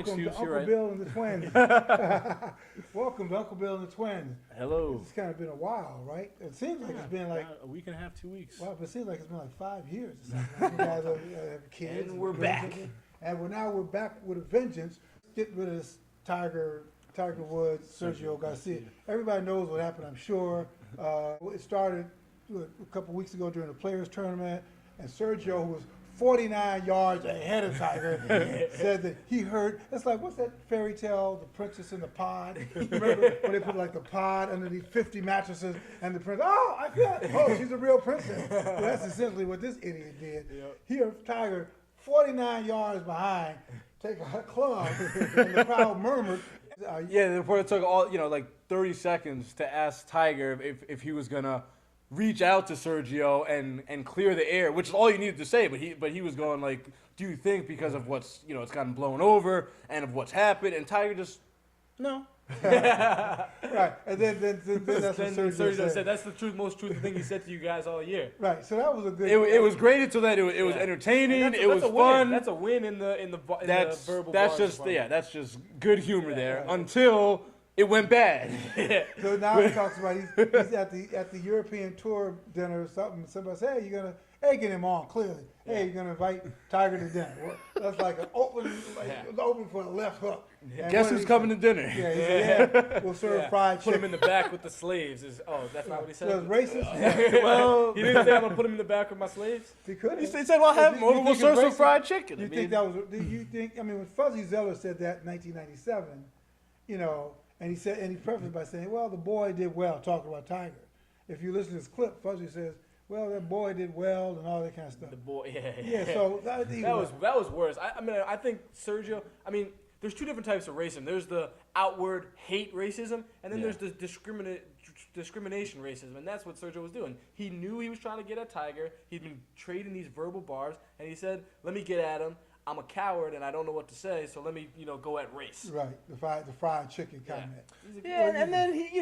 Welcome to Uncle right? Bill and the Twins. Welcome to Uncle Bill and the Twins. Hello. It's kind of been a while, right? It seems like it's been like a week and a half, 2 weeks. Well, but it seems like it's been like 5 years or something. You guys have kids. And we're back. And we're back with a vengeance. Get rid of this Tiger Woods, Sergio Garcia. Everybody knows what happened, I'm sure. It started a couple weeks ago during the Players Tournament, and Sergio, who was 49 yards ahead of Tiger, said that he heard, it's like, what's that fairy tale, The Princess in the Pod? Remember when they put like the pod underneath 50 mattresses and the princess, oh, I feel it. Oh, she's a real princess. Well, that's essentially what this idiot did. Yep. He heard Tiger 49 yards behind take a club, and the crowd murmured. Yeah, the reporter took like 30 seconds to ask Tiger if he was gonna reach out to Sergio and clear the air, which is all you needed to say. But he was going like, do you think because of what's it's gotten blown over and of what's happened? And Tiger just no. Right, and then that's what Sergio said. That's the most truthful thing he said to you guys all year. Right, so that was a good. It was great until that. It was entertaining. It was fun. That's a win in the verbal. That's just good humor there until it went bad. So now he talks about he's at the European tour dinner or something. Somebody said, "Hey, you're gonna get him on clearly. Hey, you're gonna invite Tiger to dinner." Well, that's like an open, open for a left hook. And guess who's coming to dinner? Yeah, he said, yeah, we'll serve fried Put chicken. him in the back with the slaves. That's not what he said. So it's racist. Well, he didn't say I'm gonna put him in the back with my slaves. He could. He said, "Well, have him over. We'll serve some fried chicken." Do you think? I mean, when Fuzzy Zeller said that in 1997, and he prefaced by saying, "Well, the boy did well," talking about Tiger. If you listen to this clip, Fuzzy says, "Well, that boy did well," and all that kind of stuff. The boy, yeah. So that was worse. I think Sergio. I mean, there's two different types of racism. There's the outward hate racism, and then there's the discrimination racism, and that's what Sergio was doing. He knew he was trying to get at Tiger. He'd been trading these verbal barbs, and he said, "Let me get at him. I'm a coward and I don't know what to say, so let me, go at race." Right, the fried chicken comment. Yeah, and then he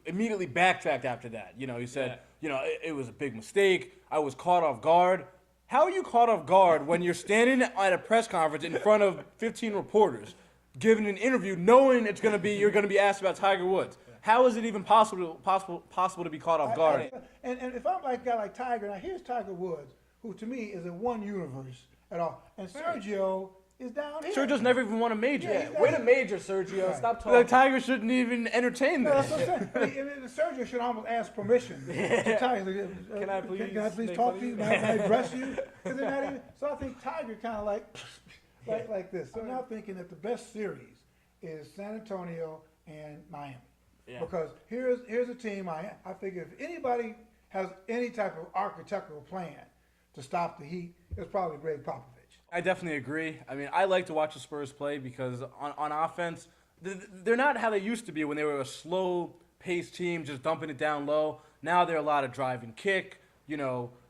immediately backtracked after that. He said, it was a big mistake. I was caught off guard. How are you caught off guard when you're standing at a press conference in front of 15 reporters, giving an interview, knowing you're gonna be asked about Tiger Woods? How is it even possible to be caught off guard? And if I'm like a guy like Tiger, now here's Tiger Woods, who to me is in one universe at all, and Sergio is down here. Sergio's never even won a major. Yeah, win a major, Sergio. Right. Stop talking. Like Tiger shouldn't even entertain this. That's what I'm saying. Sergio should almost ask permission to Tiger. Can I please talk to you? Can I address you? So I think Tiger kind of like this. So I'm now thinking that the best series is San Antonio and Miami. Yeah. Because here's a team. I figure if anybody has any type of architectural plan to stop the Heat, it's probably Greg Popovich. I definitely agree. I mean, I like to watch the Spurs play because on offense, they're not how they used to be when they were a slow-paced team just dumping it down low. Now they're a lot of drive and kick,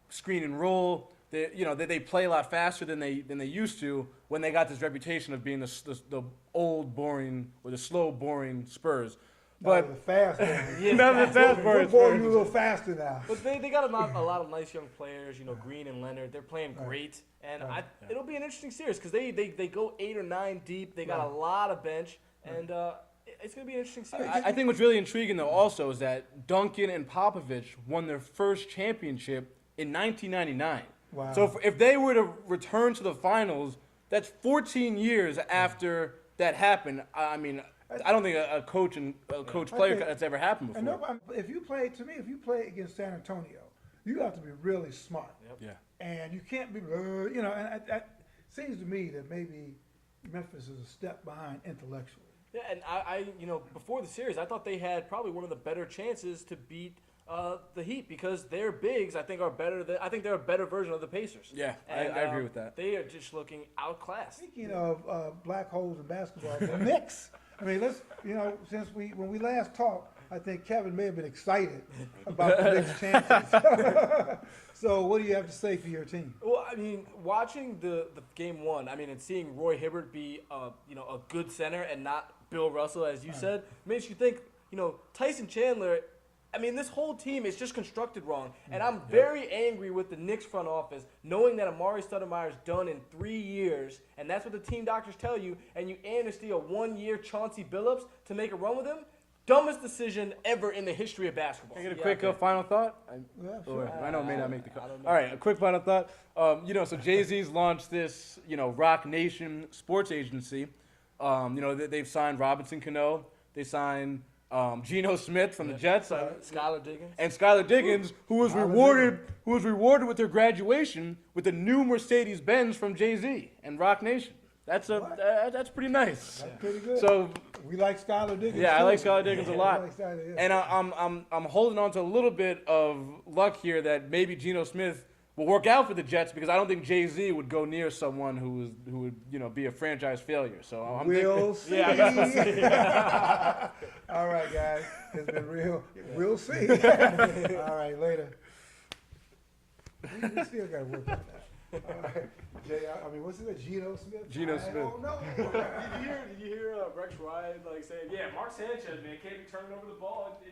screen and roll. They play a lot faster than they used to when they got this reputation of being the old, boring, or the slow, boring Spurs. But the fast one. Never the fast one. Football, you a little faster now. But they got a lot of nice young players. Green and Leonard. They're playing great, and it'll be an interesting series because they go 8 or 9 deep. They got a lot of bench, and it's gonna be an interesting series. I think what's really intriguing though also is that Duncan and Popovich won their first championship in 1999. Wow. So if they were to return to the finals, that's 14 years after that happened. I mean, I don't think a coach player that's ever happened before. If you play against San Antonio, you have to be really smart. Yep. Yeah. And you can't be, and it seems to me that maybe Memphis is a step behind intellectually. Yeah, and I before the series, I thought they had probably one of the better chances to beat the Heat because their bigs, I think, are better. I think they're a better version of the Pacers. Yeah, and, I agree with that. They are just looking outclassed. Speaking of black holes in basketball, the Knicks. I mean, when we last talked, I think Kevin may have been excited about the Knicks' chances. So what do you have to say for your team? Well, I mean, watching the game one, and seeing Roy Hibbert be a good center and not Bill Russell, as you said, makes you think, Tyson Chandler I mean, this whole team is just constructed wrong, and I'm very angry with the Knicks front office, knowing that Amari Stoudemire's done in 3 years, and that's what the team doctors tell you, and you amnesty a 1-year Chauncey Billups to make a run with him. Dumbest decision ever in the history of basketball. Can I get a quick final thought? Yeah, sure. I know it may not make the cut. I don't know. All right, a quick final thought. So Jay-Z's launched this, Rock Nation sports agency. They've signed Robinson Cano. They signed Geno Smith from the Jets. Skylar Diggins. And Skylar Diggins, who was rewarded with their graduation with a new Mercedes-Benz from Jay-Z and Rock Nation. That's pretty nice. That's pretty good. So we like Skylar Diggins. yeah, I too. like Skylar Diggins a lot. I like Skylar, yeah. And I'm holding on to a little bit of luck here that maybe Geno Smith will work out for the Jets because I don't think Jay-Z would go near someone who would be a franchise failure. So I'm We'll see. Yeah, I guess we'll see. All right, guys. It's been real. We'll see. All right, later. We still got to work on that. All right. Jay, what's his name? Geno Smith? Geno I Smith. don't know. Did you hear Rex Ryan saying, "Yeah, Mark Sanchez, man, can't be turning over the ball."